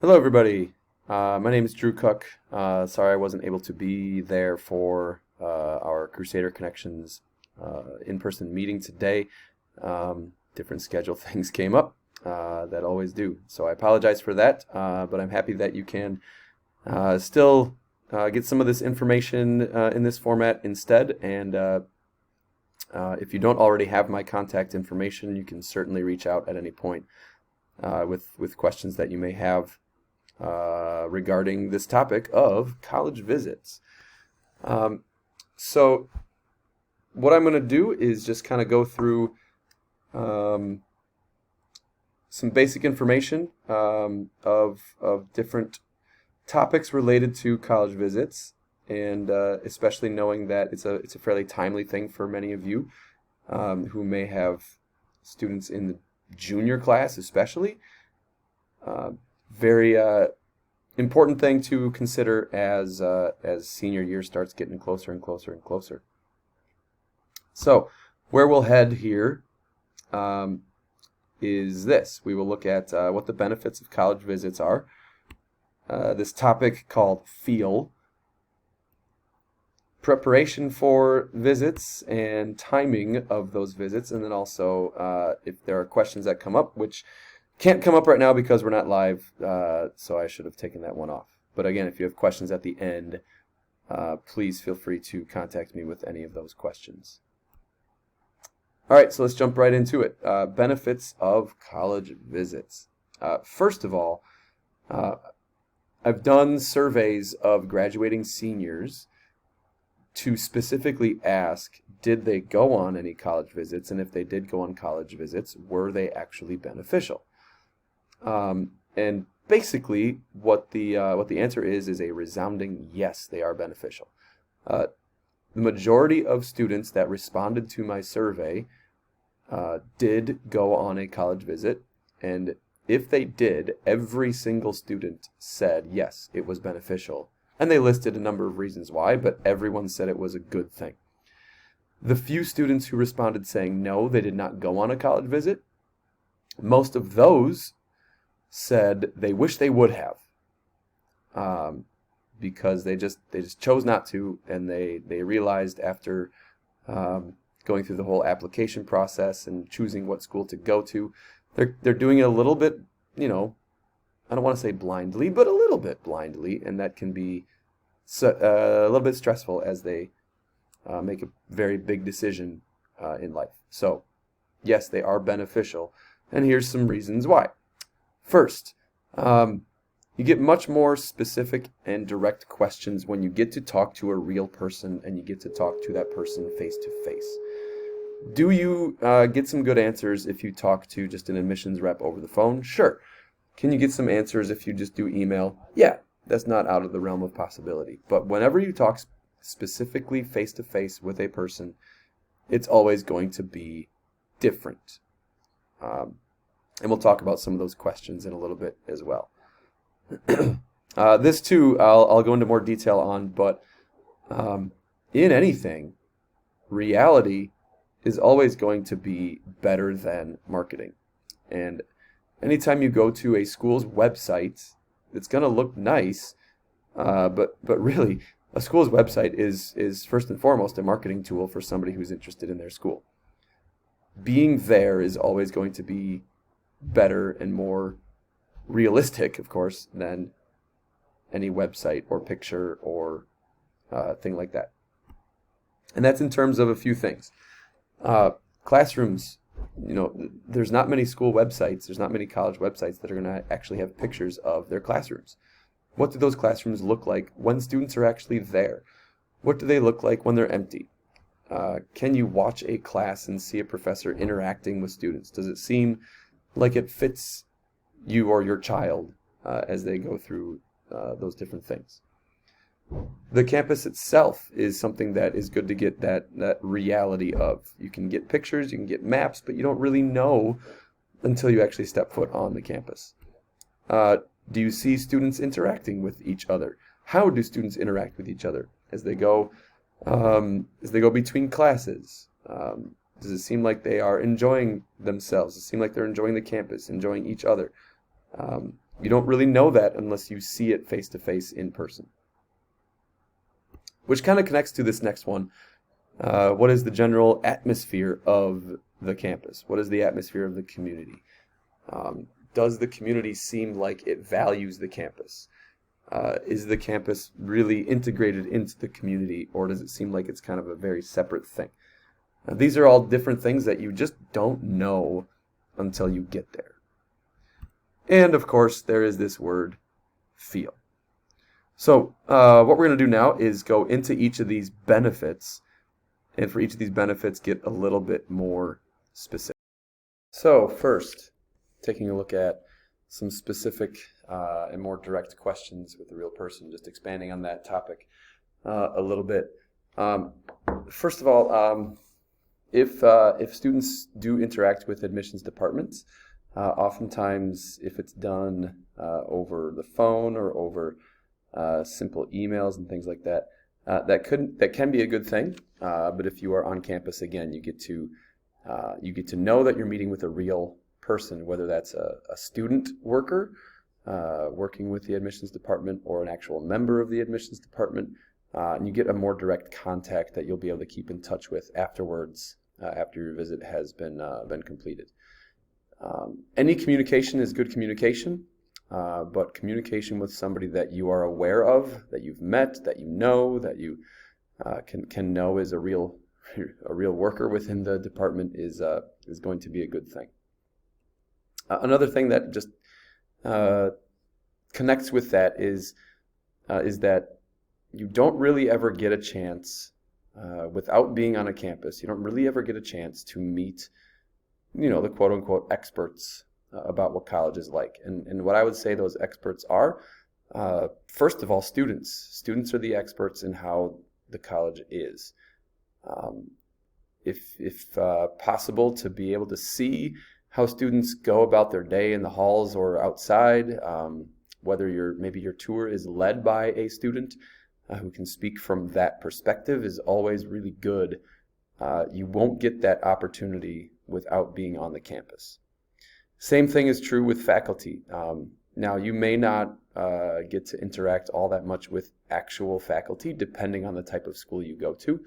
Hello, everybody. My name is Drew Kock. Sorry I wasn't able to be there for our Crusader Connections in-person meeting today. Different schedule things came up that always do. So I apologize for that, but I'm happy that you can still get some of this information in this format instead. And if you don't already have my contact information, you can certainly reach out at any point with questions that you may have regarding this topic of college visits. So what I'm going to do is just kind of go through some basic information of different topics related to college visits, and especially knowing that it's a fairly timely thing for many of you who may have students in the junior class, especially. Very important thing to consider as senior year starts getting closer and closer and closer. So where we'll head here is this. We will look at what the benefits of college visits are. This topic called feel, preparation for visits and timing of those visits, and then also if there are questions that come up, which can't come up right now because we're not live, so I should have taken that one off. But again, if you have questions at the end, please feel free to contact me with any of those questions. All right, so let's jump right into it. Benefits of college visits. First of all, I've done surveys of graduating seniors to specifically ask, did they go on any college visits? And if they did go on college visits, were they actually beneficial? And basically, what the answer is a resounding yes, they are beneficial. The majority of students that responded to my survey did go on a college visit, and if they did, every single student said yes, it was beneficial. And they listed a number of reasons why, but everyone said it was a good thing. The few students who responded saying no, they did not go on a college visit, most of those said they wish they would have, because they just chose not to, and they realized after going through the whole application process and choosing what school to go to, they're doing it a little bit, I don't want to say blindly, but a little bit blindly, and that can be a little bit stressful as they make a very big decision in life. So yes, they are beneficial, and here's some reasons why. First, you get much more specific and direct questions when you get to talk to a real person and you get to talk to that person face to face. Do you get some good answers if you talk to just an admissions rep over the phone? Sure. Can you get some answers if you just do email? Yeah, that's not out of the realm of possibility. But whenever you talk specifically face to face with a person, it's always going to be different. And we'll talk about some of those questions in a little bit as well. This too, I'll go into more detail on, but in anything, reality is always going to be better than marketing. And anytime you go to a school's website, it's going to look nice, but really, a school's website is first and foremost a marketing tool for somebody who's interested in their school. Being there is always going to be better and more realistic, of course, than any website or picture or thing like that. And that's in terms of a few things. Classrooms, there's not many school websites, there's not many college websites that are going to actually have pictures of their classrooms. What do those classrooms look like when students are actually there? What do they look like when they're empty? Can you watch a class and see a professor interacting with students? Does it seem like it fits you or your child as they go through those different things? The campus itself is something that is good to get that reality of. You can get pictures, you can get maps, but you don't really know until you actually step foot on the campus. Do you see students interacting with each other? How do students interact with each other as they go between classes? Does it seem like they are enjoying themselves? Does it seem like they're enjoying the campus, enjoying each other? You don't really know that unless you see it face to face in person. Which kind of connects to this next one. What is the general atmosphere of the campus? What is the atmosphere of the community? Does the community seem like it values the campus? Is the campus really integrated into the community, or does it seem like it's kind of a very separate thing? These are all different things that you just don't know until you get there. And of course, there is this word, feel. So what we're going to do now is go into each of these benefits, and for each of these benefits get a little bit more specific. So first, taking a look at some specific and more direct questions with the real person, just expanding on that topic a little bit. First of all, if students do interact with admissions departments, oftentimes if it's done over the phone or over simple emails and things like that, that can be a good thing. But if you are on campus, again, you get to know that you're meeting with a real person, whether that's a student worker working with the admissions department or an actual member of the admissions department, and you get a more direct contact that you'll be able to keep in touch with afterwards, after your visit has been completed. Any communication is good communication, but communication with somebody that you are aware of, that you've met, that you know, that you can know is a real worker within the department is going to be a good thing. Another thing that just connects with that is that you don't really ever get a chance, without being on a campus, you don't really ever get a chance to meet, the quote-unquote experts about what college is like. And what I would say those experts are, first of all, students. Students are the experts in how the college is. If possible, to be able to see how students go about their day in the halls or outside, whether maybe your tour is led by a student who can speak from that perspective is always really good. You won't get that opportunity without being on the campus. Same thing is true with faculty. Now, you may not get to interact all that much with actual faculty, depending on the type of school you go to.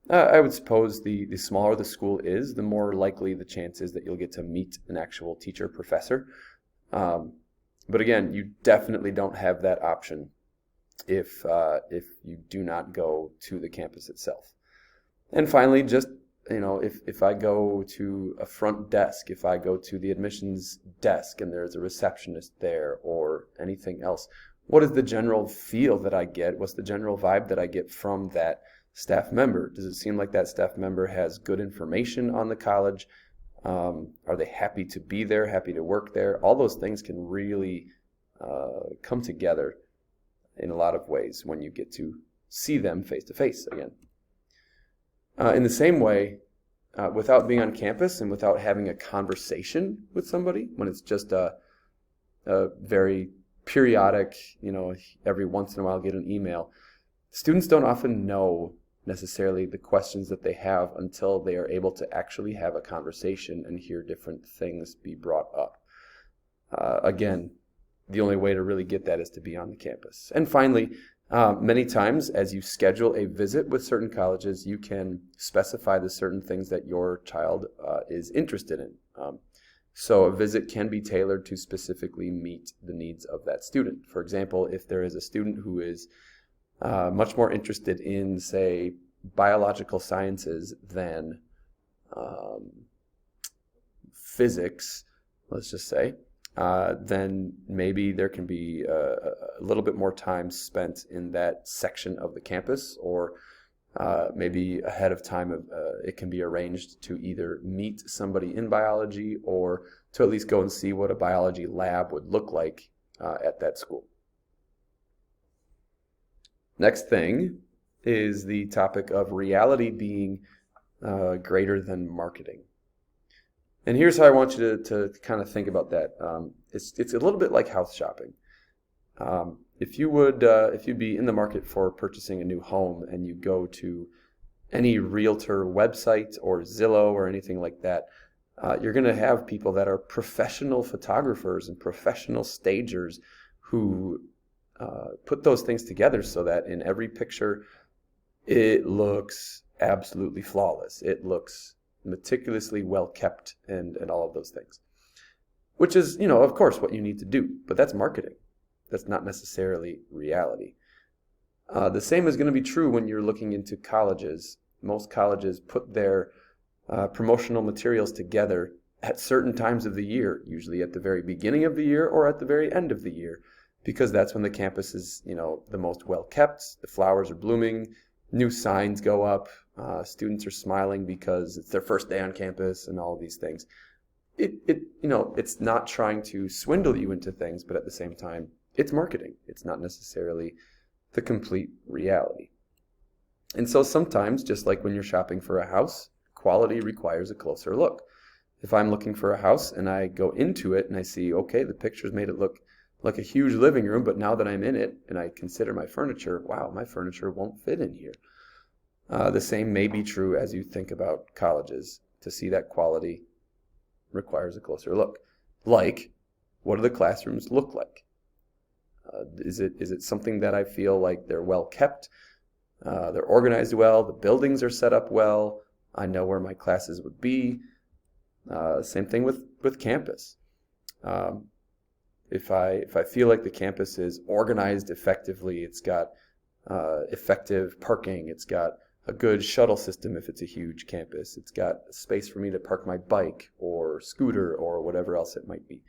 I would suppose the smaller the school is, the more likely the chance is that you'll get to meet an actual teacher, professor. But again, you definitely don't have that option if you do not go to the campus itself. And finally, just if I go to a front desk, if I go to the admissions desk and there's a receptionist there or anything else, what is the general feel that I get? What's the general vibe that I get from that staff member? Does it seem like that staff member has good information on the college? Are they happy to be there, happy to work there? All those things can really come together in a lot of ways when you get to see them face to face again. In the same way, without being on campus and without having a conversation with somebody, when it's just a very periodic, every once in a while get an email, students don't often know necessarily the questions that they have until they are able to actually have a conversation and hear different things be brought up. Again, the only way to really get that is to be on the campus. And finally, many times as you schedule a visit with certain colleges, you can specify the certain things that your child is interested in. So a visit can be tailored to specifically meet the needs of that student. For example, if there is a student who is much more interested in, say, biological sciences than physics, let's just say, then maybe there can be a little bit more time spent in that section of the campus, or maybe ahead of time it can be arranged to either meet somebody in biology or to at least go and see what a biology lab would look like at that school. Next thing is the topic of reality being greater than marketing. And here's how I want you to kind of think about that. It's a little bit like house shopping. If you'd be in the market for purchasing a new home and you go to any realtor website or Zillow or anything like that, You're going to have people that are professional photographers and professional stagers who put those things together so that in every picture it looks absolutely flawless. It looks meticulously well kept and all of those things. Which is, of course, what you need to do. But that's marketing. That's not necessarily reality. The same is going to be true when you're looking into colleges. Most colleges put their promotional materials together at certain times of the year, usually at the very beginning of the year or at the very end of the year, because that's when the campus is, the most well kept, the flowers are blooming, new signs go up, students are smiling because it's their first day on campus and all of these things. It's not trying to swindle you into things, but at the same time, it's marketing. It's not necessarily the complete reality. And so sometimes, just like when you're shopping for a house, quality requires a closer look. If I'm looking for a house and I go into it and I see, okay, the pictures made it look like a huge living room, but now that I'm in it and I consider my furniture, wow, my furniture won't fit in here. The same may be true as you think about colleges. To see that quality requires a closer look. Like, what do the classrooms look like? Is it something that I feel like they're well kept, they're organized well, the buildings are set up well, I know where my classes would be? Same thing with campus. If I feel like the campus is organized effectively, it's got effective parking, it's got a good shuttle system if it's a huge campus, it's got space for me to park my bike or scooter or whatever else it might be.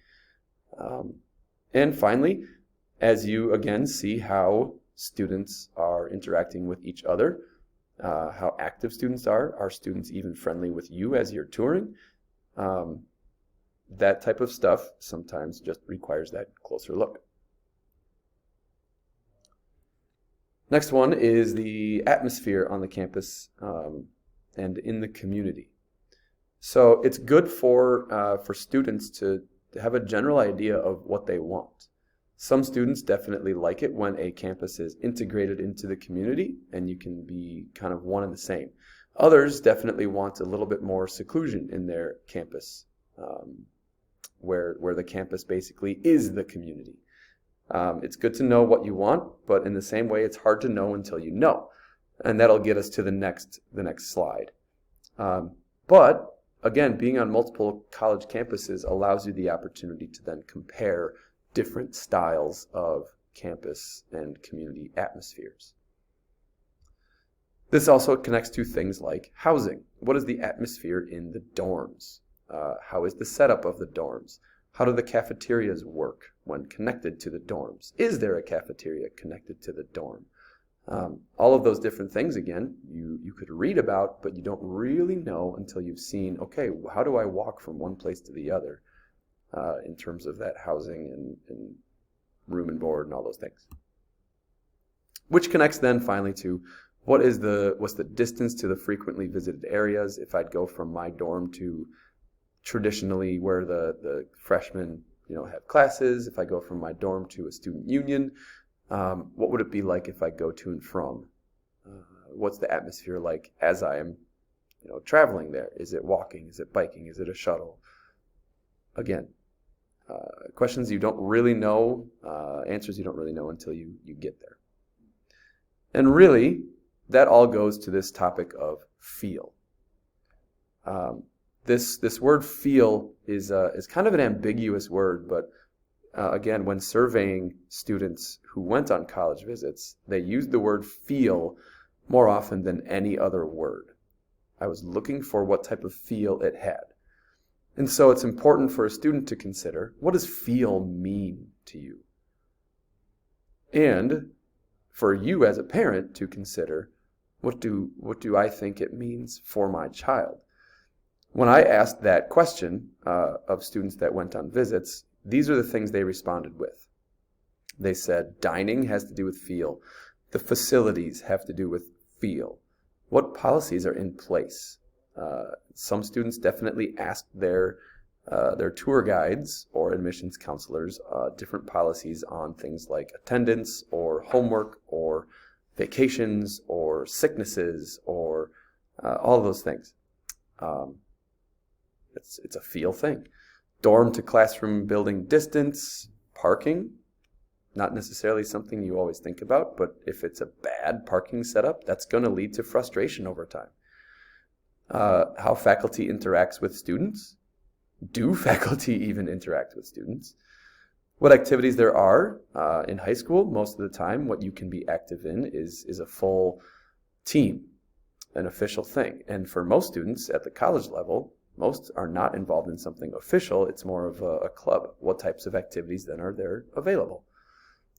And finally, as you again see how students are interacting with each other, how active students are students even friendly with you as you're touring? That type of stuff sometimes just requires that closer look. Next one is the atmosphere on the campus and in the community. So it's good for students to have a general idea of what they want. Some students definitely like it when a campus is integrated into the community and you can be kind of one and the same. Others definitely want a little bit more seclusion in their campus, where the campus basically is the community. It's good to know what you want, but in the same way, it's hard to know until you know. And that'll get us to the next slide. But again, being on multiple college campuses allows you the opportunity to then compare different styles of campus and community atmospheres. This also connects to things like housing. What is the atmosphere in the dorms? How is the setup of the dorms? How do the cafeterias work when connected to the dorms? Is there a cafeteria connected to the dorm? All of those different things, again, you could read about, but you don't really know until you've seen, okay, how do I walk from one place to the other in terms of that housing and room and board and all those things. Which connects then finally to what's the distance to the frequently visited areas. If I'd go from my dorm to traditionally where the freshmen have classes, if I go from my dorm to a student union, what would it be like if I go to and from? What's the atmosphere like as I am traveling there? Is it walking? Is it biking? Is it a shuttle? Again, questions you don't really know, answers you don't really know until you get there. And really, that all goes to this topic of feel. This word feel is kind of an ambiguous word, but again, when surveying students who went on college visits, they used the word feel more often than any other word. I was looking for what type of feel it had. And so it's important for a student to consider, what does feel mean to you? And for you as a parent to consider, what do I think it means for my child? When I asked that question of students that went on visits, these are the things they responded with. They said dining has to do with feel. The facilities have to do with feel. What policies are in place? Some students definitely asked their tour guides or admissions counselors different policies on things like attendance or homework or vacations or sicknesses or all of those things. It's a feel thing. Dorm to classroom building distance, parking, not necessarily something you always think about, but if it's a bad parking setup, that's going to lead to frustration over time. How faculty interacts with students. Do faculty even interact with students? What activities there are in high school? Most of the time, what you can be active in is a full team, an official thing. And for most students at the college level, most are not involved in something official. It's more of a club. What types of activities then are there available?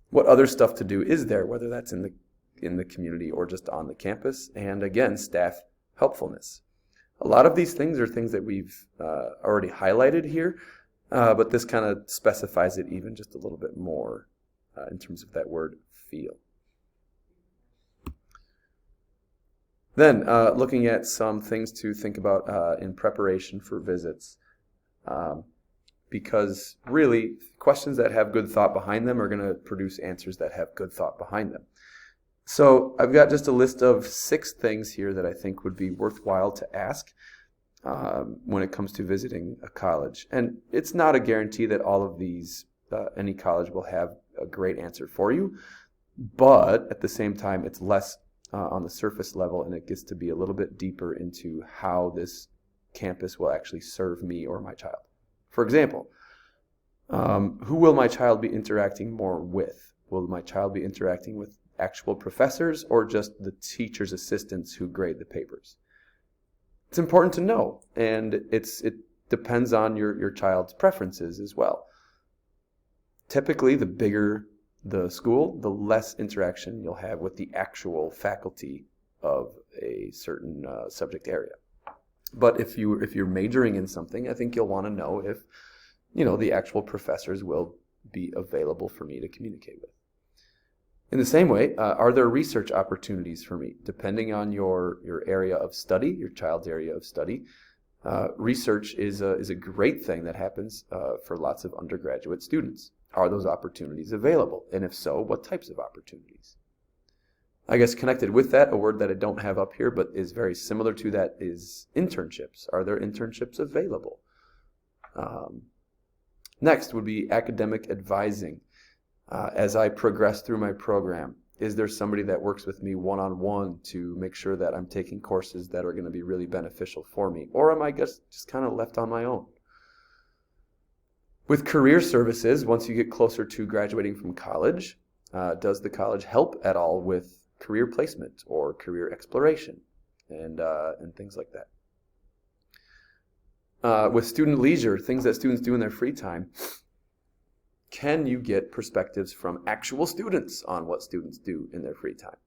What other stuff to do is there, whether that's in the community or just on the campus? And again, staff helpfulness. A lot of these things are things that we've already highlighted here, but this kind of specifies it even just a little bit more in terms of that word feel. Then, looking at some things to think about in preparation for visits, because really, questions that have good thought behind them are going to produce answers that have good thought behind them. So I've got just a list of 6 things here that I think would be worthwhile to ask when it comes to visiting a college. And it's not a guarantee that all of these, any college will have a great answer for you, but at the same time, it's less on the surface level, and it gets to be a little bit deeper into how this campus will actually serve me or my child. For example, who will my child be interacting more with? Will my child be interacting with actual professors or just the teacher's assistants who grade the papers? It's important to know, and it depends on your child's preferences as well. Typically, the bigger the school, the less interaction you'll have with the actual faculty of a certain subject area. But if you're majoring in something, I think you'll want to know if the actual professors will be available for me to communicate with. In the same way, are there research opportunities for me? Depending on your area of study, your child's area of study, research is a great thing that happens for lots of undergraduate students. Are those opportunities available? And if so, what types of opportunities? I guess connected with that, a word that I don't have up here but is very similar to that is internships. Are there internships available? Next would be academic advising. As I progress through my program, is there somebody that works with me one-on-one to make sure that I'm taking courses that are going to be really beneficial for me? Or am I just kind of left on my own? With career services, once you get closer to graduating from college, does the college help at all with career placement or career exploration and things like that? With student leisure, things that students do in their free time, can you get perspectives from actual students on what students do in their free time?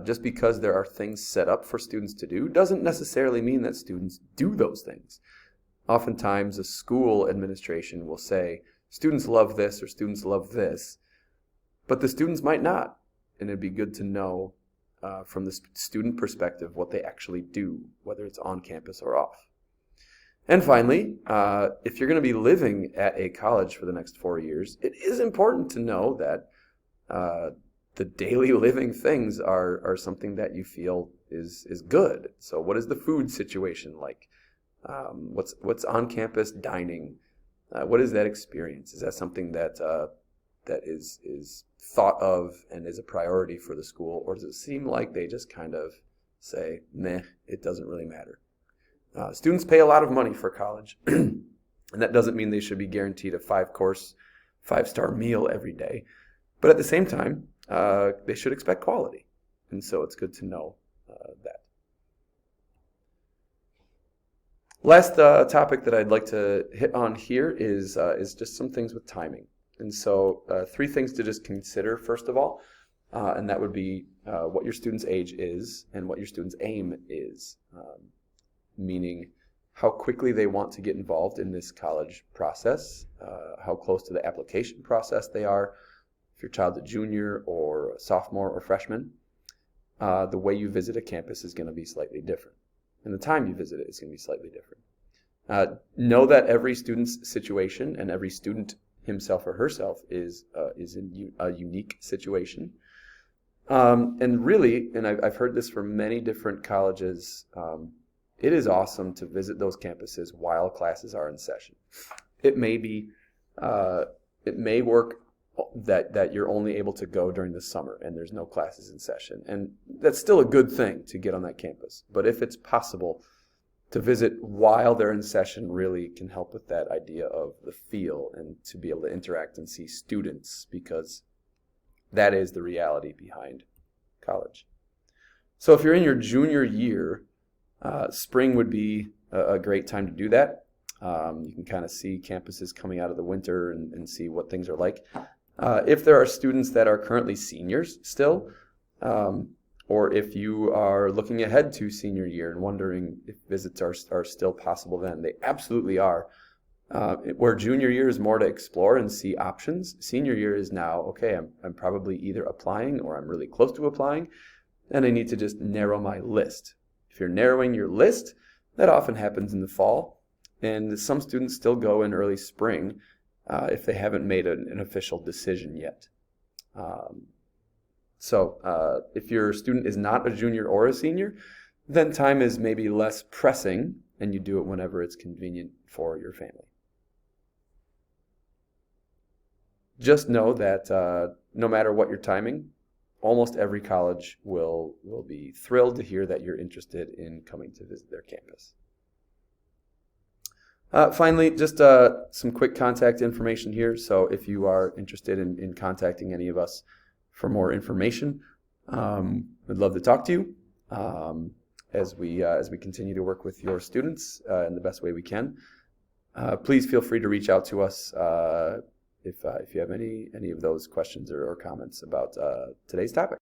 Just because there are things set up for students to do doesn't necessarily mean that students do those things. Oftentimes, a school administration will say, students love this or students love this, but the students might not. And it'd be good to know from the student perspective what they actually do, whether it's on campus or off. And finally, if you're going to be living at a college for the next 4 years, it is important to know that the daily living things are something that you feel is good. So what is the food situation like? What's on-campus dining? What is that experience? Is that something that is thought of and is a priority for the school, or does it seem like they just kind of say, meh, it doesn't really matter? Students pay a lot of money for college, and that doesn't mean they should be guaranteed a 5-course, 5-star meal every day. But at the same time, they should expect quality, and so it's good to know that. Last topic that I'd like to hit on here is just some things with timing. And so 3 things to just consider, first of all, and that would be what your student's age is and what your student's aim is, meaning how quickly they want to get involved in this college process, how close to the application process they are, if your child's a junior or a sophomore or freshman. The way you visit a campus is going to be slightly different. And the time you visit it is going to be slightly different. Know that every student's situation and every student himself or herself is in a unique situation. And really, and I've heard this from many different colleges it is awesome to visit those campuses while classes are in session. It may work that you're only able to go during the summer and there's no classes in session. And that's still a good thing to get on that campus. But if it's possible to visit while they're in session, really can help with that idea of the feel and to be able to interact and see students, because that is the reality behind college. So if you're in your junior year, spring would be a great time to do that. You can kind of see campuses coming out of the winter and see what things are like. If there are students that are currently seniors still, or if you are looking ahead to senior year and wondering if visits are still possible then, they absolutely are. Where junior year is more to explore and see options, senior year is now, okay, I'm probably either applying or I'm really close to applying, and I need to just narrow my list. If you're narrowing your list, that often happens in the fall, and some students still go in early spring if they haven't made an official decision yet. So if your student is not a junior or a senior, then time is maybe less pressing and you do it whenever it's convenient for your family. Just know that no matter what your timing, almost every college will be thrilled to hear that you're interested in coming to visit their campus. Finally, just some quick contact information here. So if you are interested in contacting any of us for more information, we'd love to talk to you as we continue to work with your students in the best way we can. Please feel free to reach out to us if you have any of those questions or comments about today's topic.